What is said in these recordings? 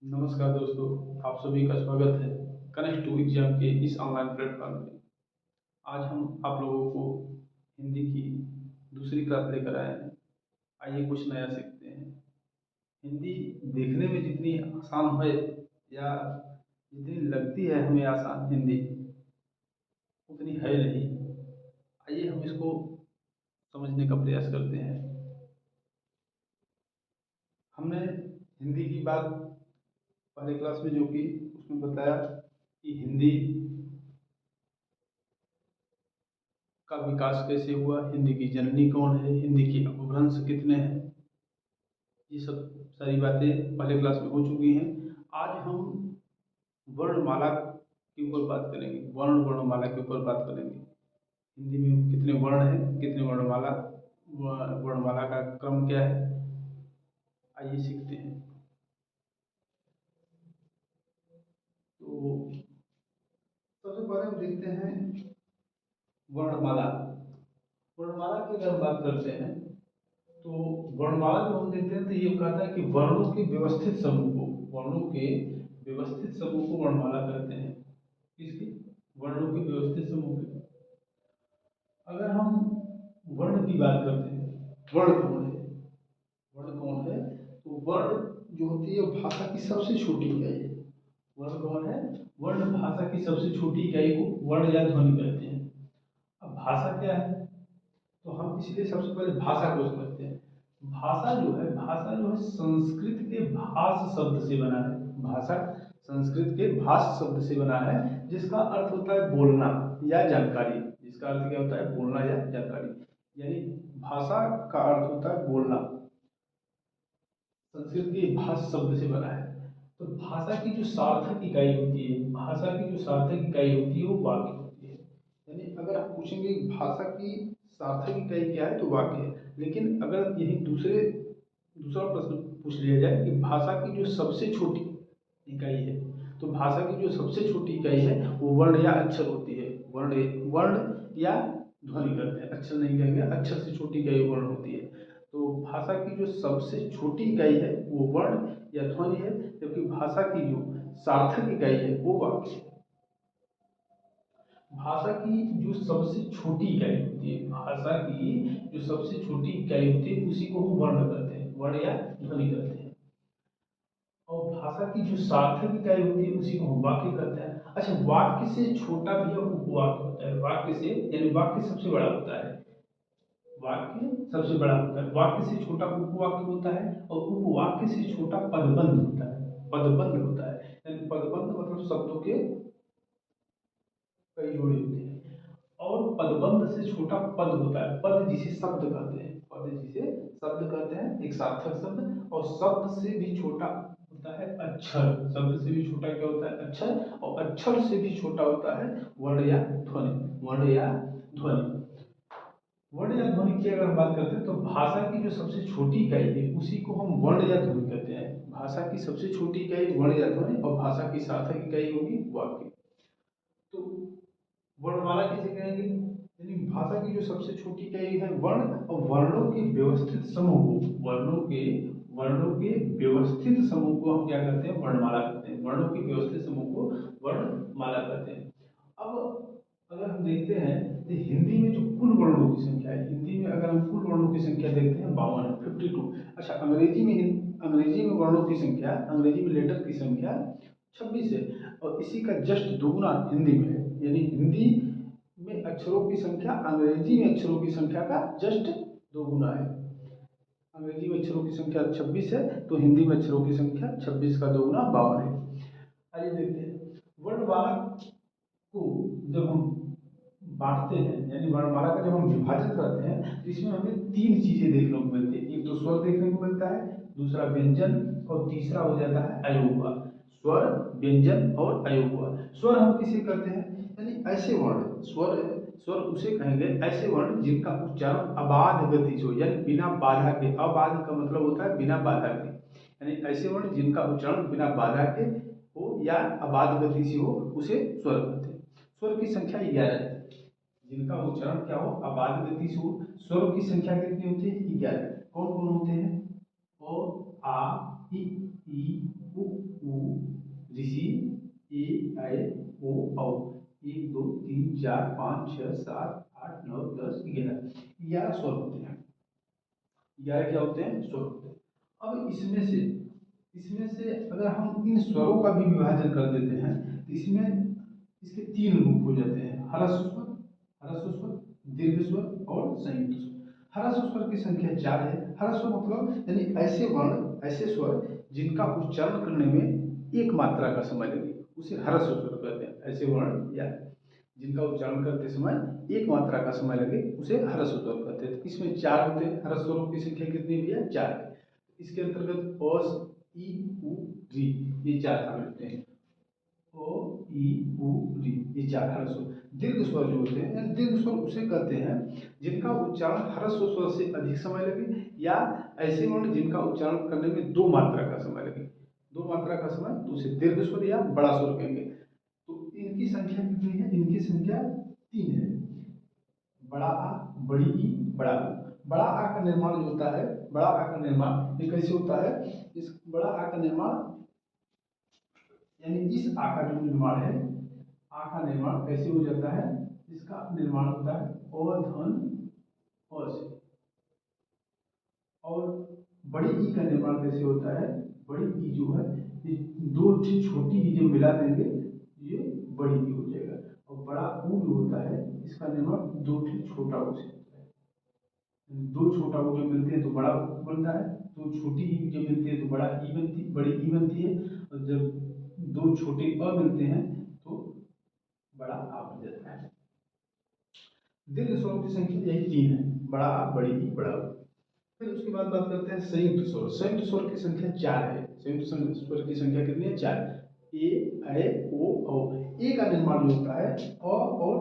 नमस्कार दोस्तों, आप सभी का स्वागत है कनेक्ट टू एग्जाम के इस ऑनलाइन प्लेटफॉर्म पे। आज हम आप लोगों को हिंदी की दूसरी क्लास लेकर आए हैं। आइए कुछ नया सीखते हैं। हिंदी देखने में जितनी आसान है या जितनी लगती है हमें आसान हिंदी, उतनी है नहीं। आइए हम इसको समझने का प्रयास करते हैं। हमने हिंदी की बात पहले क्लास में जो की उसमें बताया कि हिंदी का विकास कैसे हुआ, हिंदी की जननी कौन है, हिंदी के अपभ्रंश कितने हैं। ये सब सारी बातें पहले क्लास में हो चुकी हैं। आज हम वर्णमाला के ऊपर बात करेंगे, वर्णमाला के ऊपर बात करेंगे। हिंदी में कितने वर्ण हैं, कितने वर्णमाला, वर्णमाला का क्रम क्या है, आइए सीखते हैं। तो सबसे पहले हम देखते हैं वर्णमाला। वर्णमाला की अगर हम बात करते हैं तो वर्णमाला जब हम देखते हैं तो ये कहता है कि वर्णों के व्यवस्थित समूह को, वर्णों के व्यवस्थित समूह को वर्णमाला कहते हैं। किसकी? वर्णों के व्यवस्थित समूह के। अगर हम वर्ण की बात करते हैं, वर्ण कौन है, वर्ण कौन है, तो वर्ण जो होती है भाषा की सबसे छोटी इकाई है। वर्ण कौन है? वर्ण भाषा की सबसे छोटी इकाई को वर्ण या ध्वनि कहते हैं। अब भाषा क्या है, तो हम इसलिए सबसे पहले भाषा को समझते हैं। भाषा जो है संस्कृत के भाष शब्द से बना है। भाषा संस्कृत के भाष शब्द से बना है, जिसका अर्थ होता है बोलना या जानकारी। जिसका अर्थ क्या होता है? बोलना या जानकारी। यानी भाषा का अर्थ होता है बोलना, संस्कृत के भाष शब्द से बना है। तो भाषा की जो सार्थक इकाई होती है, भाषा की जो सार्थक इकाई होती है वो वाक्य होती है। यानी अगर आप पूछेंगे भाषा की सार्थक इकाई क्या है, तो वाक्य है। लेकिन अगर यही दूसरा प्रश्न पूछ लिया जाए कि भाषा की जो सबसे छोटी इकाई है, तो भाषा की जो सबसे छोटी इकाई है वो वर्ण या अक्षर होती है। वर्ण या ध्वनि करते हैं, अक्षर नहीं कहेंगे। अक्षर से छोटी इकाई वर्ण होती है। तो भाषा की जो सबसे छोटी इकाई है वो वर्ण या ध्वनि है, जबकि भाषा की जो सार्थक इकाई है वो वाक्य है। भाषा की जो सबसे छोटी इकाई होती है, भाषा की जो सबसे छोटी इकाई होती है उसी को हम वर्ण कहते हैं, वर्ण या ध्वनि कहते हैं। और भाषा की जो सार्थक इकाई होती है उसी को हम वाक्य कहते हैं। अच्छा, वाक्य से छोटा भी उपवाक्य होता है। वाक्य से यानी वाक्य सबसे बड़ा होता है, वाक्य सबसे बड़ा होता है। वाक्य से छोटा उपवाक्य होता है और उपवाक्य से छोटा पदबंध होता है। पदबंध होता है यानी पदबंध मतलब शब्दों के कई जोड़े होते हैं। और पदबंध से छोटा पद होता है। पद जिसे शब्द कहते हैं, पद जिसे शब्द कहते हैं, एक सार्थक शब्द। और शब्द से भी छोटा होता है अक्षर। शब्द से भी छोटा क्या होता है? अक्षर। और अक्षर से भी छोटा होता है वर्ण या ध्वनि। वर्ण या ध्वनि। वर्ण या ध्वनि की अगर हम बात करते हैं तो भाषा की जो सबसे छोटी इकाई है उसी को हम वर्ण या ध्वनि कहते हैं। भाषा की सबसे छोटी इकाई वर्ण या ध्वनि, और भाषा की सार्थक इकाई होगी वाक्य। तो वर्णमाला किसे कहेंगे? यानी भाषा की जो सबसे छोटी इकाई है वर्ण, और वर्णों के व्यवस्थित समूह को, वर्णों के व्यवस्थित समूह को हम क्या करते हैं? वर्णमाला कहते हैं। वर्णों के व्यवस्थित समूह को वर्णमाला कहते हैं। अब अगर हम देखते हैं तो हिंदी में जो कुल वर्णों की संख्या है, हिंदी में अगर हम कुल वर्णों की संख्या देखते हैं 52 है, 52। अच्छा, अंग्रेजी में वर्णों की संख्या, अंग्रेजी में लेटर की संख्या 26 है, और इसी का जस्ट दोगुना हिंदी में है। यानी हिंदी में अक्षरों की संख्या अंग्रेजी में अक्षरों की संख्या का जस्ट दोगुना है। अंग्रेजी में अक्षरों की संख्या 26 है, तो हिंदी में अक्षरों की संख्या 26 का दोगुना 52 है। आइए देखते हैं वर्णमाला को जब हम बांटते हैं, यानी वर्णमाला का जब हम विभाजन करते हैं तो इसमें हमें तीन चीजें देखने को मिलती है। एक तो स्वर देखने को मिलता है, दूसरा व्यंजन, और तीसरा हो जाता है अयोगवा। स्वर, व्यंजन और अयोगवा। स्वर हम किसे कहते हैं? यानी ऐसे वर्ण, स्वर उसे कहेंगे ऐसे वर्ण जिनका उच्चारण अबाध गति से हो, यानी बिना बाधा के। अबाध का मतलब होता है बिना बाधा के। यानी ऐसे वर्ण जिनका उच्चारण बिना बाधा के हो या अबाध गति से हो उसे स्वर कहते हैं। स्वर की संख्या 11 है। जिनका उच्चारण क्या हो? अबाध गति से हो। स्वर की संख्या कितनी होती है? 11। कौन कौन होते हैं? ओ, आ, इ, उ, उ, ऋषि, ए, ऐ, ओ, औ। 1 2 3 4 5 6 7 8 9 10 11 11 स्वर होते हैं। 11 क्या होते हैं? स्वर होते हैं। अब इसमें से अगर हम इन स्वरों का भी विभाजन कर देते हैं तो इसमें इसके 3 रूप हो जाते हैं: ह्रस्व स्वर, दीर्घ स्वर और संयुक्त स्वर। ह्रस्व स्वर की संख्या 4 है। ह्रस्व मतलब यानी ऐसे वर्ण, ऐसे स्वर जिनका उच्चारण करने में एक मात्रा का समय लगे, उसे ह्रस्व स्वर कहते हैं। ऐसे वर्ण या जिनका उच्चारण करते समय एक मात्रा का समय लगे उसे ह्रस्व स्वर कहते हैं। इसमें 4 होते हैं। ह्रस्व स्वरों की संख्या कितनी भैया? 4 है। इसके अंतर्गत अ, ई, उ, री, ये 4 शामिल होते हैं। ओ, ई, उ, री, ये 4 ह्रस्व स्वर। दीर्घ स्वर जो होते हैं, दीर्घ स्वर उसे कहते हैं जिनका उच्चारण ह्रस्व स्वर से अधिक समय लगे या ऐसे वर्ण जिनका उच्चारण करने में 2 मात्रा का समय लगे। 2 मात्रा का समय तो उसे दीर्घ स्वर या बड़ा स्वर कहेंगे। तो इनकी संख्या कितनी है? इनकी संख्या 3 है। बड़ा आ, बड़ी ई, बड़ा ऊ। बड़ा आ का निर्माण जो होता है, बड़ा आ का निर्माण ये कैसे होता है? इस बड़ा आ का निर्माण यानी इस आ का जो निर्माण है, आ का निर्माण कैसे हो जाता है? इसका निर्माण होता है अधन अ से। और बड़ी ई का निर्माण कैसे होता है? बड़ी ई जो है, ये 2 छोटी ई जब मिला देंगे ये बड़ी ई हो जाएगा। और बड़ा ऊ जो होता है, इसका निर्माण 2 छोटा ऊ से होता है। 2 छोटा ऊ जब मिलते हैं तो बड़ा ऊ बनता है। 2 छोटी ई जब मिलती है तो बड़ी ई बनती है। और जब 2 छोटे अ मिलते हैं तो बड़ा आ बन जाता है। दीर्घ स्वरों की संख्या यही 3 है: बड़ा आ, बड़ी ई, बड़ा ऊ। फिर उसके बाद बात करते हैं संयुक्त स्वर। संयुक्त स्वर की संख्या 4 है। संयुक्त स्वर की संख्या कितनी है? 4। ए, ऐ, ओ, औ। ए का निर्माण जो होता है अ और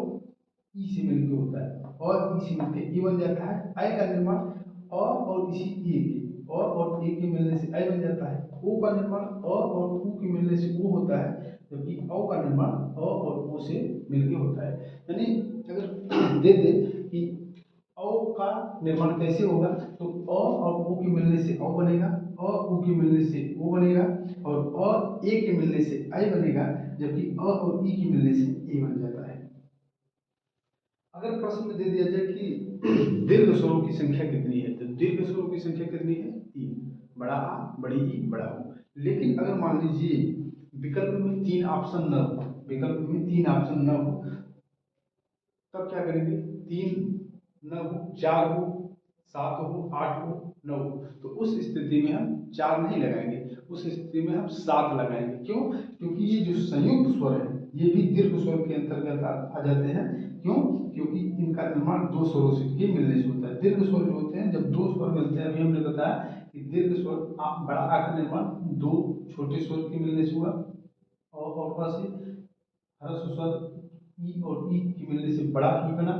ई से मिलकर होता है, और ई से मिलकर ई बन जाता है। ऐ का निर्माण अ और इसी ए के, अ और ए के मिलने से ऐ बन जाता है। ओ का निर्माण अ और उ के मिलने से ओ होता है, जबकि औ का निर्माण अ और ओ से मिलकर होता है। यानी अगर दे दे कि औ का निर्माण कैसे होगा, तो अ और ओ के मिलने से औ बनेगा, अ उ के मिलने से ओ बनेगा, और अ ए के मिलने से ऐ बनेगा, जबकि अ और ई के मिलने से ए बन जाता है। अगर प्रश्न में दे दिया जाए कि दीर्घ स्वरों की संख्या कितनी है, तो दीर्घ स्वरों की संख्या कितनी है? 3। बड़ा आ, बड़ी ई, बड़ा ऊ। लेकिन अगर मान लीजिए विकल्प में 3 ऑप्शन न हो, विकल्प में 3 ऑप्शन न हो, तब क्या करेंगे? 3 न हो, 4 हो, 7 हो, 8 हो, 9 हो, तो उस स्थिति में हम 4 नहीं लगाएंगे, उस स्थिति में हम 7 लगाएंगे। क्यों? क्योंकि ये जो संयुक्त स्वर है ये भी दीर्घ स्वर के अंतर्गत आ जाते हैं। क्यों? क्योंकि इनका निर्माण 2 स्वरों से ही मिलने से होता है। दीर्घ स्वर जो होते हैं जब 2 स्वर मिलते हैं, अभी हमने बताया कि दीर्घ स्वर बड़ा आ का निर्माण 2 छोटे स्वर के मिलने से हुआ, और से ह्रस्व स्वर ई और ई के मिलने से बड़ा ई बना,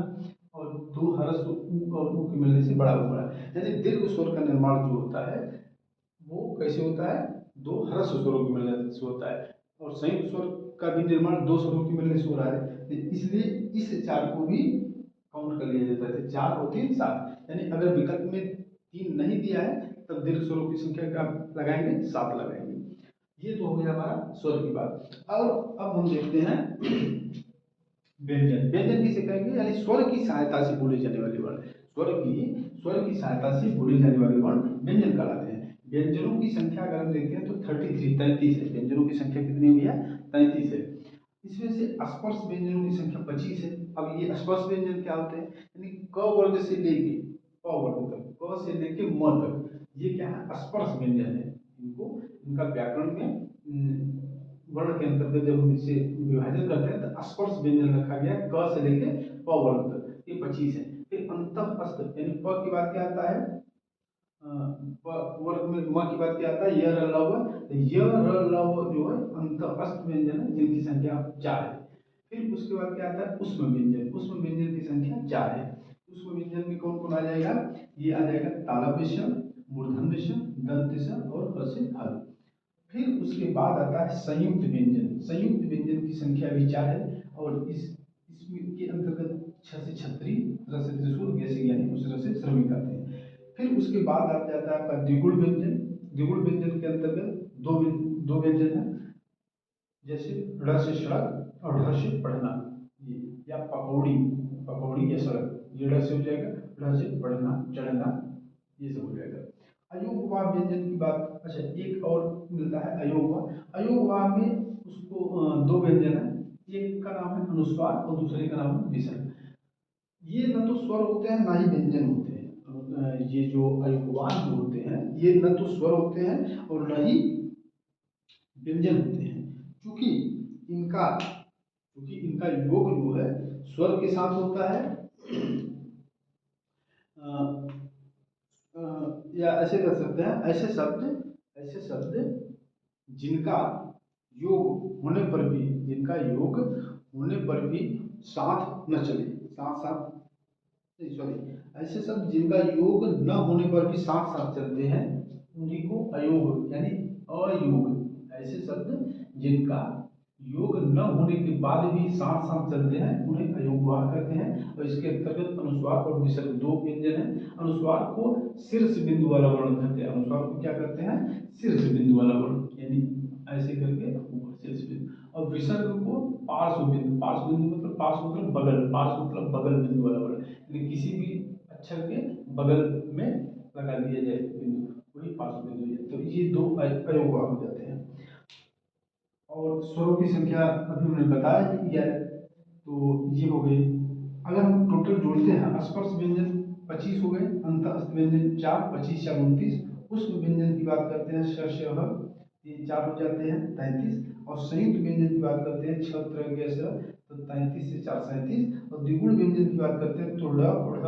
और 2 ह्रस्व उ और उ के मिलने से बड़ा उ बना। यानी दीर्घ स्वर का निर्माण जो होता है वो कैसे होता है? 2 ह्रस्व स्वरों के मिलने से होता है। और संयुक्त स्वर का भी निर्माण 2 स्वरों के मिलने से हो रहा है, तो इसलिए इस 4 को भी काउंट कर लिया जाता है। 4 और 3 7। यानी अगर विकल्प में 3 नहीं दिया है तब दीर्घ स्वरों की संख्या क्या लगाएंगे? 7 लगाएंगे। ये तो हो गया हमारा स्वर की बात। और अब हम देखते हैं व्यंजन। व्यंजन किसे कहेंगे? यानी स्वर की सहायता से बोले जाने वाले वर्ण। स्वर की सहायता से बोले जाने वाले वर्ण व्यंजन कहलाते हैं। व्यंजनों की संख्या अगर हम देखते हैं तो 33 है। व्यंजनों की संख्या कितनी हुई है? 33 है। इसमें से स्पर्श व्यंजनों की संख्या 25 है। अब ये स्पर्श व्यंजन क्या होते हैं? यानी क वर्ग से लेके प वर्ग तक, क से लेके म तक, ये क्या है? स्पर्श व्यंजन है। इनको इनका व्याकरण में वर्ण के अंतर्गत जब हम इसे विभाजन करते हैं तो स्पर्श व्यंजन रखा गया क से लेके प वर्ग तक, ये 25 है। फिर अंतः अस्त यानी प के बाद क्या आता है? वर्ग में म के बाद क्या आता है? य र ल व। य र ल व जो है अंतः अस्त व्यंजन है जिनकी संख्या 4 है। फिर उसके बाद क्या आता है? उष्म व्यंजन। उष्म व्यंजन की संख्या 4 है। उष्म व्यंजन में कौन कौन आ जाएगा? ये आ जाएगा तालव्य स्वर, मूर्धन्य स्वर, दंत स्वर और ह से हल। फिर उसके बाद आता है संयुक्त व्यंजन। संयुक्त व्यंजन की संख्या भी 4 है, और इसमें के अंतर्गत छ से छत्री, त्र से त्रिशूल, ग से ज्ञानी, उस से श्रमिक आते हैं। फिर उसके बाद आ जाता है आपका द्विगुण व्यंजन। द्विगुण व्यंजन के अंतर्गत दो व्यंजन है, जैसे ड़ से सड़क और ढ से पढ़ना, ये, या पकौड़ी, पकौड़ी या सड़क, ये ड़ से हो जाएगा, ढ से पढ़ना चढ़ना, ये सब हो जाएगा। अयोगवाह व्यंजन की बात, अच्छा एक और मिलता है अयोगवाह। अयोगवाह में उसको दो व्यंजन है, एक का नाम है अनुस्वार और दूसरे का नाम है विसर्ग। ये न तो स्वर होते हैं ना ही व्यंजन होते हैं। ये जो अयोगवाह जो होते हैं ये न तो स्वर होते हैं और न ही व्यंजन होते हैं, क्योंकि इनका योग जो है स्वर के साथ होता है, अ, या ऐसे कर सकते हैं, ऐसे शब्द जिनका योग होने पर भी, जिनका योग होने पर भी साथ न चले, साथ साथ, सॉरी, ऐसे शब्द जिनका योग न होने पर भी साथ साथ चलते हैं उन्हीं को अयोग यानी अयोग, ऐसे शब्द जिनका योग न होने के बाद भी साथ साथ चलते हैं उन्हें अयोगवाह कहते हैं। और इसके अंतर्गत अनुस्वार और विसर्ग दो व्यंजन है। अनुस्वार को शीर्ष बिंदु वाला वर्ण कहते हैं, अनुस्वार को क्या कहते हैं, शीर्ष बिंदु वाला वर्ण, यानी ऐसे करके ऊपर शीर्ष बिंदु, और विसर्ग को पार्श्व बिंदु, पार्श्व मतलब बगल, पार्श्व मतलब बगल बिंदु वाला वर्ण, यानी किसी भी अक्षर के बगल में लगा दिया जाए बिंदु, वही पार्श्व बिंदु है। तो ये दो अयोगवाह हो जाते हैं। और स्वरों की संख्या अभी हमने बताया कि 11, तो ये हो गई। अगर हम टोटल जोड़ते हैं, स्पर्श व्यंजन 25 हो गए, अंतःस्थ व्यंजन 4, 25 4 29, उष्म व्यंजन की बात करते हैं श श ह, ये 4 हो जाते हैं 33, और संयुक्त व्यंजन की बात करते हैं छ त्र ग स, तो 33 से 4 37, और द्विगुण व्यंजन की बात करते हैं तो ड और ढ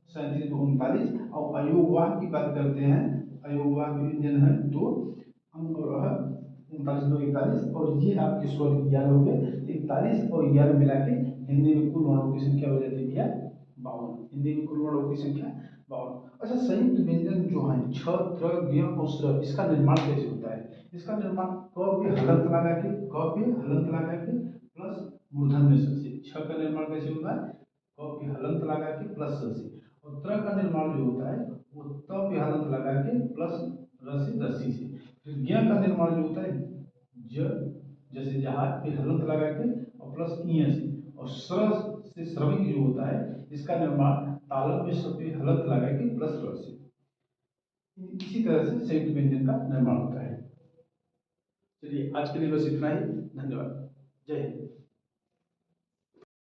37 2 39, और अयोगवाह की बात करते हैं, अयोगवाह व्यंजन है 2 अंग और ह 39 2 41, और ये आपके स्वर 11 हो गए। 41 और 11 मिला के हिंदी में कुल वर्णों की संख्या हो जाती है भैया 52। हिंदी में कुल वर्णों की संख्या 52। अच्छा, संयुक्त व्यंजन जो है छ त्र ज्ञ और स्र, इसका निर्माण कैसे होता है? इसका निर्माण क पे हलंत लगा के, प्लस मूर्धन्य स से। छ का निर्माण कैसे होता है? क पे हलंत लगा के प्लस स से। और त्र का निर्माण जो होता है वो त पे हलंत लगा के प्लस र से रस्सी से। फिर ज्ञ का निर्माण जो होता है ज, जैसे जहाज पे हलंत लगा के और प्लस ईय से। और स्र से श्रमिक जो होता है इसका निर्माण तालव्य में स पे हलंत लगा के प्लस र से। इसी तरह से संयुक्त व्यंजन का निर्माण होता है। चलिए आज के लिए बस इतना ही, धन्यवाद, जय हिंद।